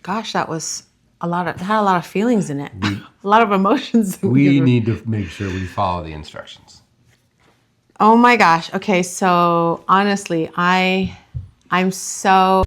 Gosh, that was had a lot of feelings in it. A lot of emotions. We need to make sure we follow the instructions. Oh my gosh. Okay, so honestly, I'm so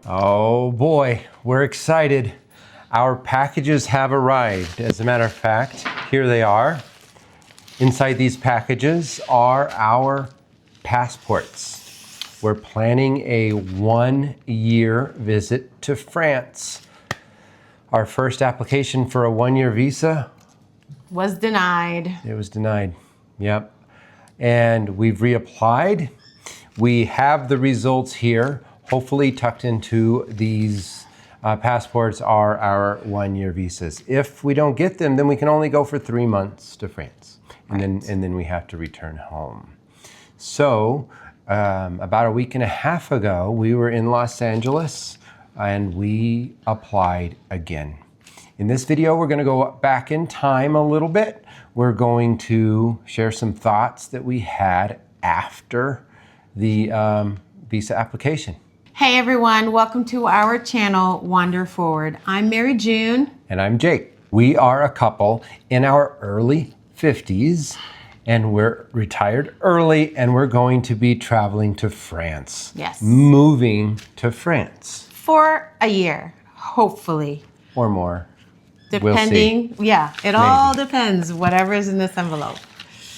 Oh boy, we're excited. Our packages have arrived. As a matter of fact, here they are. Inside these packages are our passports. We're planning a 1-year visit to France. Our first application for a 1-year visa was denied. It was denied. Yep. And we've reapplied. We have the results here. Hopefully tucked into these passports are our 1-year visas. If we don't get them, then we can only go for 3 months to France. And then we have to return home. So about a week and a half ago, we were in Los Angeles and we applied again. In this video, we're going to go back in time a little bit. We're going to share some thoughts that we had after the visa application. Hey everyone, welcome to our channel, Wander Forward. I'm Mary June. And I'm Jake. We are a couple in our early 50s and we're retired early and we're going to be traveling to France. Yes. Moving to France. For a year, hopefully. Or more. Depending, we'll see. Yeah, it all depends, whatever is in this envelope.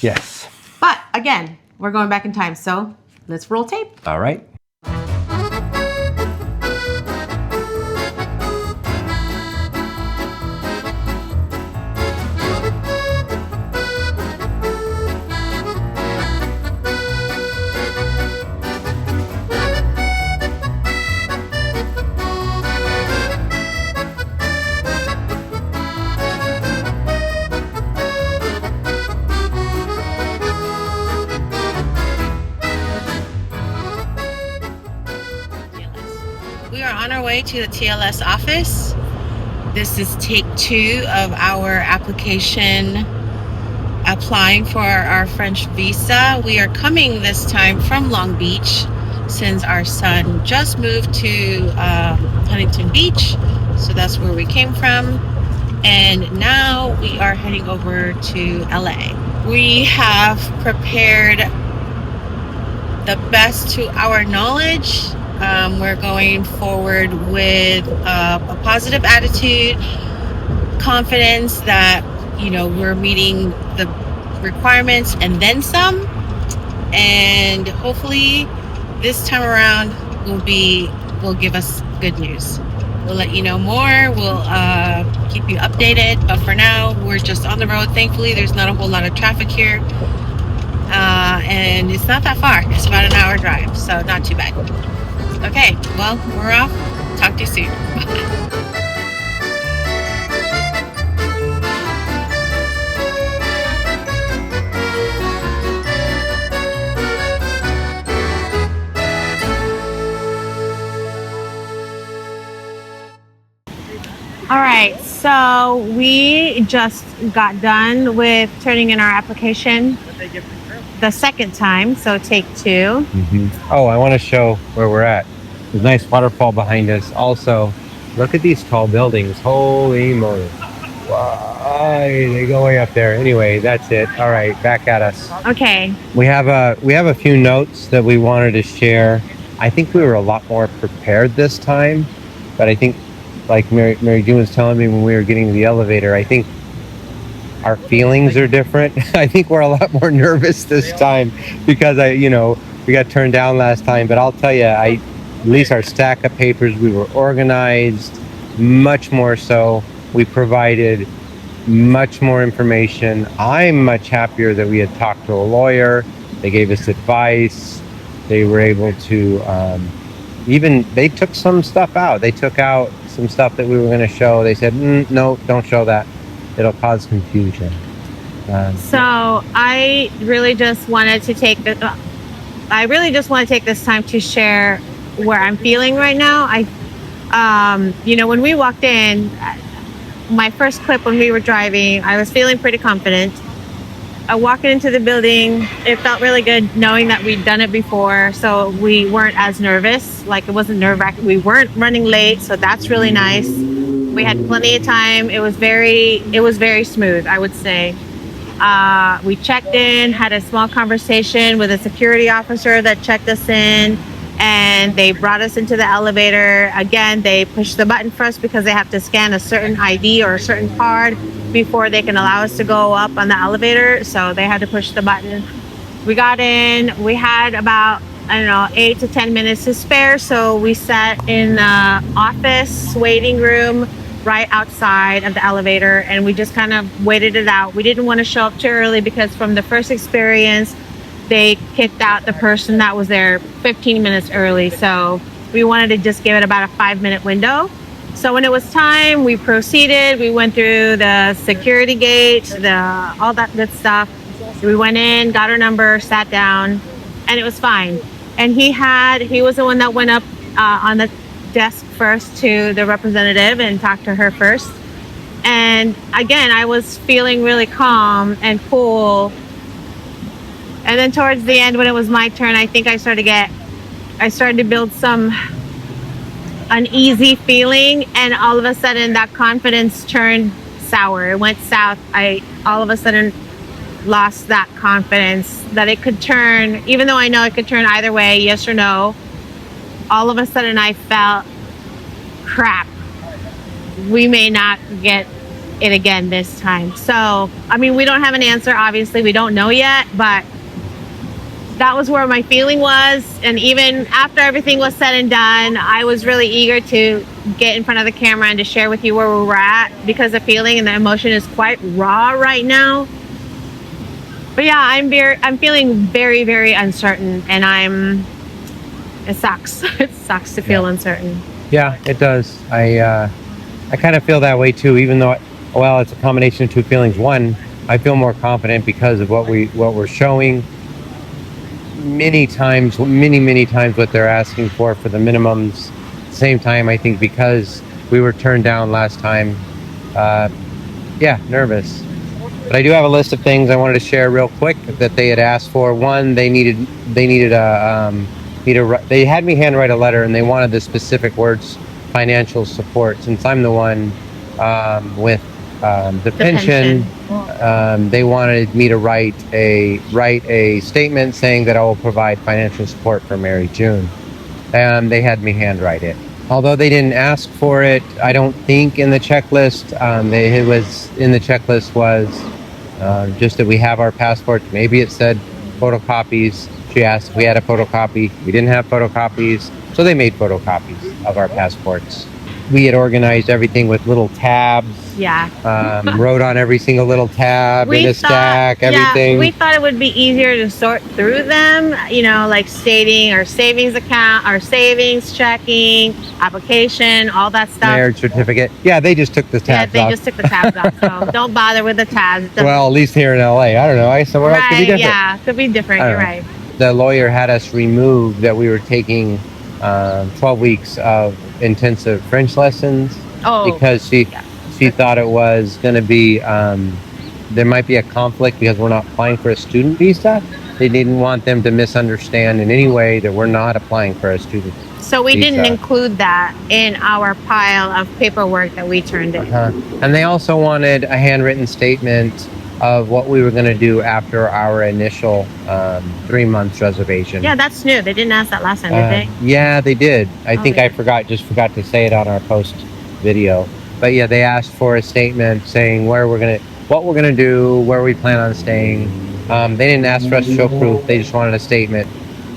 Yes. But again, we're going back in time, so let's roll tape. All right. We are on our way to the TLS office. This is take 2 of our application applying for our French visa. We are coming this time from Long Beach since our son just moved to Huntington Beach. So that's where we came from. And now we are heading over to LA. We have prepared the best to our knowledge. We're going forward with a positive attitude, confidence that, you know, we're meeting the requirements and then some. And hopefully this time around will give us good news. We'll let you know more. We'll keep you updated. But for now, we're just on the road. Thankfully, there's not a whole lot of traffic here. And it's not that far. It's about an hour drive, so not too bad. Okay, well, we're off. Talk to you soon. All right, so we just got done with turning in our application the second time, so take 2. Mm-hmm. Oh, I want to show where we're at. There's a nice waterfall behind us. Also, look at these tall buildings. Holy moly. Why they go way up there. Anyway, that's it. All right, back at us. Okay. We have a few notes that we wanted to share. I think we were a lot more prepared this time, but I think, like Mary June was telling me when we were getting to the elevator, I think our feelings are different. I think we're a lot more nervous this time because we got turned down last time. But I'll tell you, at least our stack of papers, we were organized, much more so. We provided much more information. I'm much happier that we had talked to a lawyer. They gave us advice. They were able to, they took some stuff out. They took out some stuff that we were going to show. They said, no, don't show that. It'll cause confusion. So I really just wanted to take this time to share where I'm feeling right now. When we walked in, my first clip when we were driving, I was feeling pretty confident. Walking into the building, it felt really good knowing that we'd done it before, so we weren't as nervous. Like, it wasn't nerve-wracking. We weren't running late, so that's really nice. We had plenty of time. It was very smooth, I would say. We checked in, had a small conversation with a security officer that checked us in, and they brought us into the elevator. Again, they pushed the button for us because they have to scan a certain ID or a certain card before they can allow us to go up on the elevator. So they had to push the button. We got in. We had about, 8 to 10 minutes to spare. So we sat in the office waiting room right outside of the elevator, and we just kind of waited it out. We didn't want to show up too early because from the first experience, they kicked out the person that was there 15 minutes early. So we wanted to just give it about a 5-minute window. So when it was time, we proceeded. We went through the security gate, all that good stuff. We went in, got our number, sat down, and it was fine. And he was the one that went up on the desk first to the representative and talked to her first. And again, I was feeling really calm and cool. And then towards the end, when it was my turn, I think I started to build some uneasy feeling, and all of a sudden that confidence turned sour. It went south. I all of a sudden lost that confidence that it could turn, even though I know it could turn either way, yes or no. All of a sudden I felt, crap, we may not get it again this time. So, we don't have an answer, obviously, we don't know yet, but that was where my feeling was. And even after everything was said and done, I was really eager to get in front of the camera and to share with you where we were at, because the feeling and the emotion is quite raw right now. But yeah, I'm feeling very, very uncertain, and it sucks. It sucks to feel uncertain. Yeah, it does. I kind of feel that way too, even though, it's a combination of two feelings. One, I feel more confident because of what we're showing. Many times what they're asking for the minimums. At the same time, I think because we were turned down last time, nervous. But I do have a list of things I wanted to share real quick that they had asked for. One, they had me handwrite a letter, and they wanted the specific words, financial support. Since I'm the one with the pension. They wanted me to write a statement saying that I will provide financial support for Mary June. They had me handwrite it. Although they didn't ask for it, I don't think in the checklist. Was just that we have our passports. Maybe it said photocopies. She asked if we had a photocopy. We didn't have photocopies, so they made photocopies of our passports. We had organized everything with little tabs. Yeah. Wrote on every single little tab in a stack, everything. Yeah, we thought it would be easier to sort through them, like stating our savings account, our savings, checking, application, all that stuff. Marriage certificate. Yeah, they just took the tabs off. Yeah, they just took the tabs off, so don't bother with the tabs. Well, at least here in LA. I don't know. Somewhere else could be different. Yeah, could be different. You're right. The lawyer had us remove that we were taking 12 weeks of intensive French lessons because she thought it was going to be there might be a conflict because we're not applying for a student visa. They didn't want them to misunderstand in any way that we're not applying for a student visa. So we didn't include that in our pile of paperwork that we turned in. And they also wanted a handwritten statement of what we were going to do after our initial 3 months reservation. Yeah, that's new. They didn't ask that last time, did they? Yeah, they did. I think I forgot to say it on our post video. But yeah, they asked for a statement saying what we're gonna do, where we plan on staying. They didn't ask for us to show proof. They just wanted a statement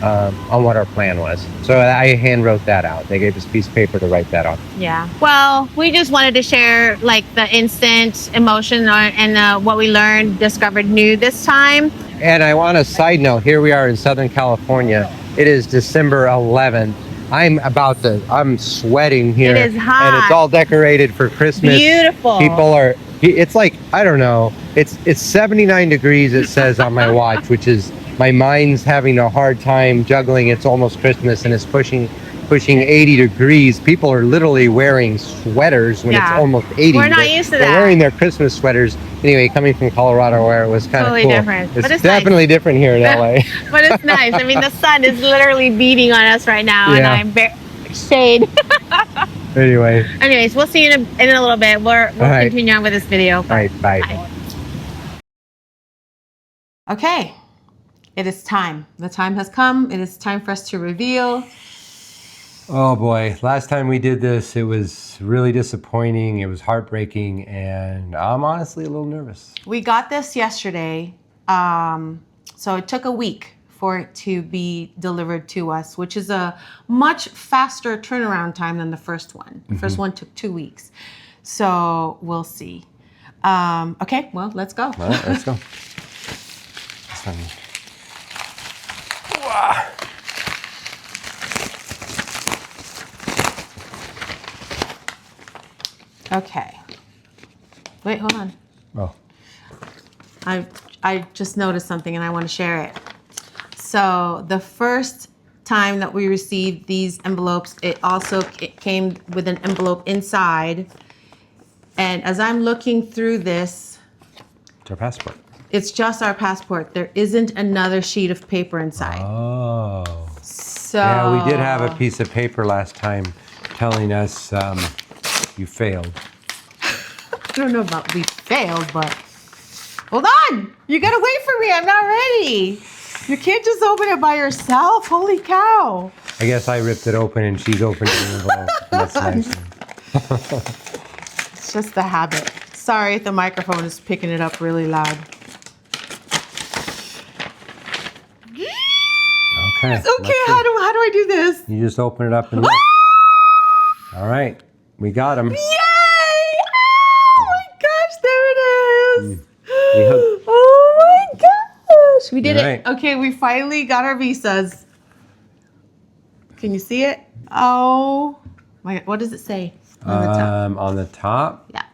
on what our plan was. So I hand wrote that out. They gave us a piece of paper to write that on. Yeah. Well, we just wanted to share the instant emotion and what we learned, discovered new this time. And I want a side note. Here we are in Southern California. It is December 11th. I'm sweating here. It is hot. And it's all decorated for Christmas. Beautiful. People are It's like, I don't know. It's 79 degrees. It says on my watch, which is my mind's having a hard time juggling. It's almost Christmas and it's pushing 80 degrees. People are literally wearing sweaters when it's Yeah. almost 80. We're not used to They're that. wearing their Christmas sweaters. Anyway, coming from Colorado where it was kind of Totally cool. different. But It's it's definitely different here in LA. But it's nice. I mean, the sun is literally beating on us right now, and Yeah. I'm shade. Anyway, Anyways, we'll see you in a little bit. We'll All right. continue on with this video. all right, bye. Okay, it is time. The time has come. It is time for us to reveal. Oh boy, last time we did this, it was really disappointing. It was heartbreaking, and I'm honestly a little nervous. We got this yesterday, so it took a week for it to be delivered to us, which is a much faster turnaround time than the first one. The first one took 2 weeks. So we'll see. Okay, well, let's go. All right, let's go. This one. Okay. Wait, hold on. Oh, I just noticed something and I want to share it. So the first time that we received these envelopes, it also came with an envelope inside. And as I'm looking through this, it's our passport. it's just our passport. There isn't another sheet of paper inside. Oh. So Yeah, we did have a piece of paper last time telling us you failed. I don't know about we failed, but hold on. You gotta wait for me. I'm not ready. You can't just open it by yourself. Holy cow. I guess I ripped it open and she's opening the envelope. That's nice. It's just the habit. Sorry if the microphone is picking it up really loud. Okay. It's okay. How do I do this? You just open it up and look. All right, we got him. Yay! Oh my gosh, there it is. We hooked. Oh my gosh. We did All it. right. Okay, we finally got our visas. Can you see it? Oh my God. What does it say on the top? On the top, Yeah.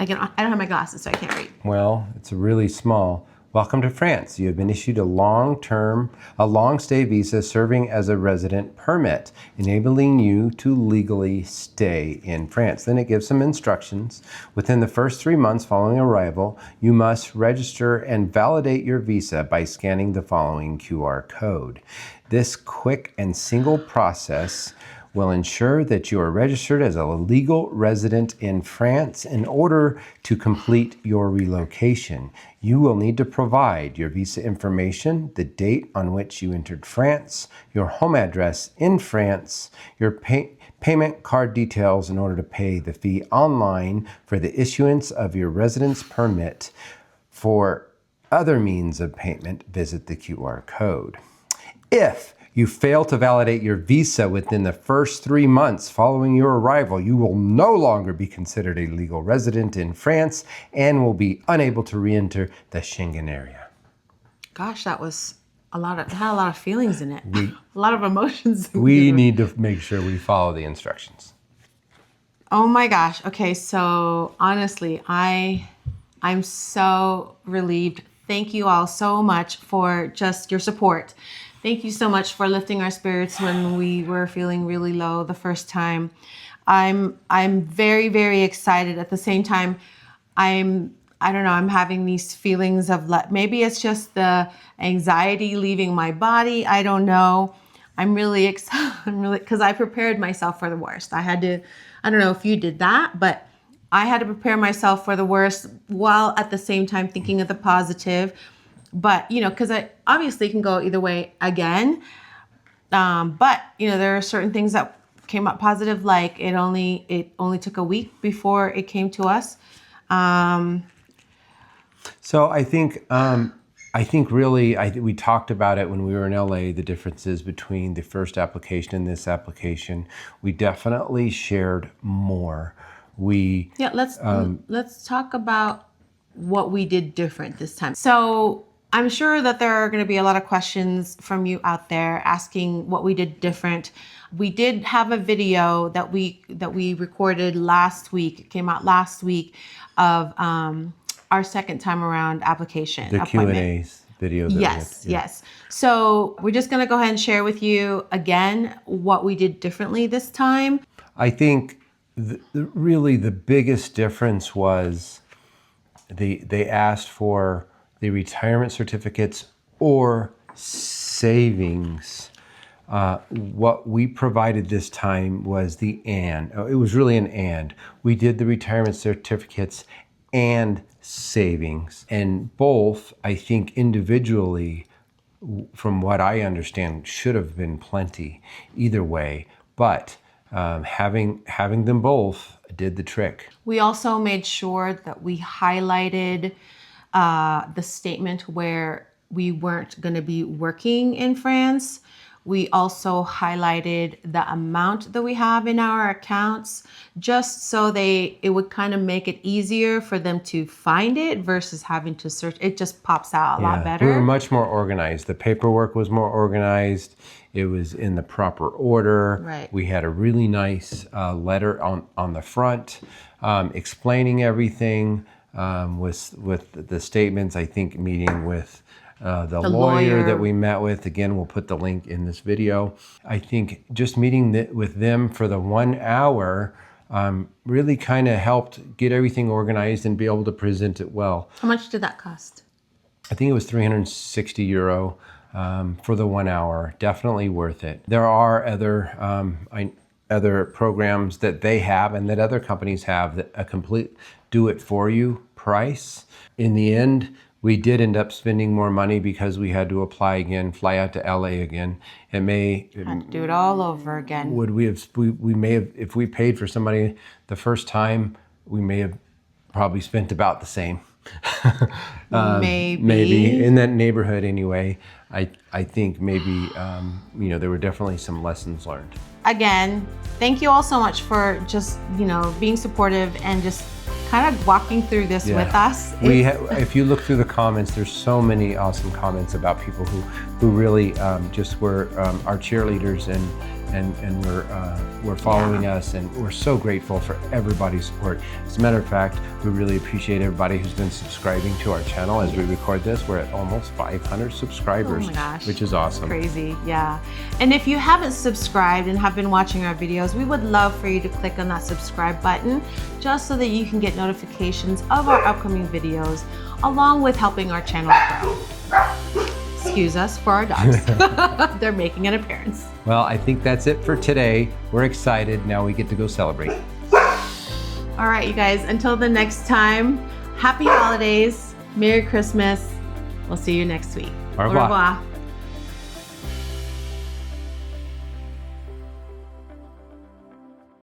I don't have my glasses, so I can't read. well, it's really small. Welcome to France. You have been issued a long-stay visa serving as a resident permit, enabling you to legally stay in France. Then it gives some instructions. Within the first 3 months following arrival, you must register and validate your visa by scanning the following QR code. This quick and single process will ensure that you are registered as a legal resident in France in order to complete your relocation. You will need to provide your visa information, the date on which you entered France, your home address in France, your payment card details in order to pay the fee online for the issuance of your residence permit. For other means of payment, visit the QR code. If you fail to validate your visa within the first 3 months following your arrival, you will no longer be considered a legal resident in France and will be unable to re-enter the Schengen area. Gosh, that was it had a lot of feelings in it. A lot of emotions. We need to make sure we follow the instructions. Oh my gosh. Okay, so honestly, I'm so relieved. Thank you all so much for just your support. Thank you so much for lifting our spirits when we were feeling really low the first time. I'm very, very excited. At the same time, I don't know, I'm having these feelings of maybe it's just the anxiety leaving my body. I don't know. I'm really excited because I prepared myself for the worst. I don't know if you did that, but I had to prepare myself for the worst while at the same time thinking of the positive. But, because I obviously can go either way again. But, there are certain things that came up positive, like it only took a week before it came to us. So I think we talked about it when we were in LA, the differences between the first application and this application. We definitely shared more. Let's talk about what we did different this time. So I'm sure that there are going to be a lot of questions from you out there asking what we did different. We did have a video that we recorded last week. It came out last week of our second time around application The appointment. Q&A's video. That Yes, yes. So we're just going to go ahead and share with you again what we did differently this time. I think really the biggest difference was they asked for the retirement certificates or savings. What we provided this time was the and. It was really an and. We did the retirement certificates and savings. And both, I think individually, from what I understand, should have been plenty either way. But having them both did the trick. We also made sure that we highlighted the statement where we weren't going to be working in France. We also highlighted the amount that we have in our accounts, just so it would kind of make it easier for them to find it versus having to search. It just pops out a lot better. We were much more organized. The paperwork was more organized. It was in the proper order. Right. We had a really nice letter on the front explaining everything with the statements. I think meeting with the lawyer that we met with. Again, we'll put the link in this video. I think just meeting with them for the 1 hour really kind of helped get everything organized and be able to present it well. How much did that cost? I think it was €360 for the 1 hour. Definitely worth it. There are other programs that they have and that other companies have, that a complete do-it-for-you price. In the end, we did end up spending more money because we had to apply again, fly out to LA again. Had to do it all over again. We may have, if we paid for somebody the first time, we may have probably spent about the same. Maybe in that neighborhood anyway. I think maybe there were definitely some lessons learned. Again, thank you all so much for just being supportive and just kind of walking through this with us. If you look through the comments, there's so many awesome comments about people who really just were our cheerleaders and were following us, and we're so grateful for everybody's support. As a matter of fact, we really appreciate everybody who's been subscribing to our channel as we record this. We're at almost 500 subscribers, which is awesome. Crazy, yeah. And if you haven't subscribed and have been watching our videos, we would love for you to click on that subscribe button just so that you can get notifications of our upcoming videos, along with helping our channel grow. Excuse us for our dogs. They're making an appearance. Well, I think that's it for today. We're excited. Now we get to go celebrate. All right, you guys, until the next time, happy holidays, Merry Christmas. We'll see you next week. Au revoir. Au revoir.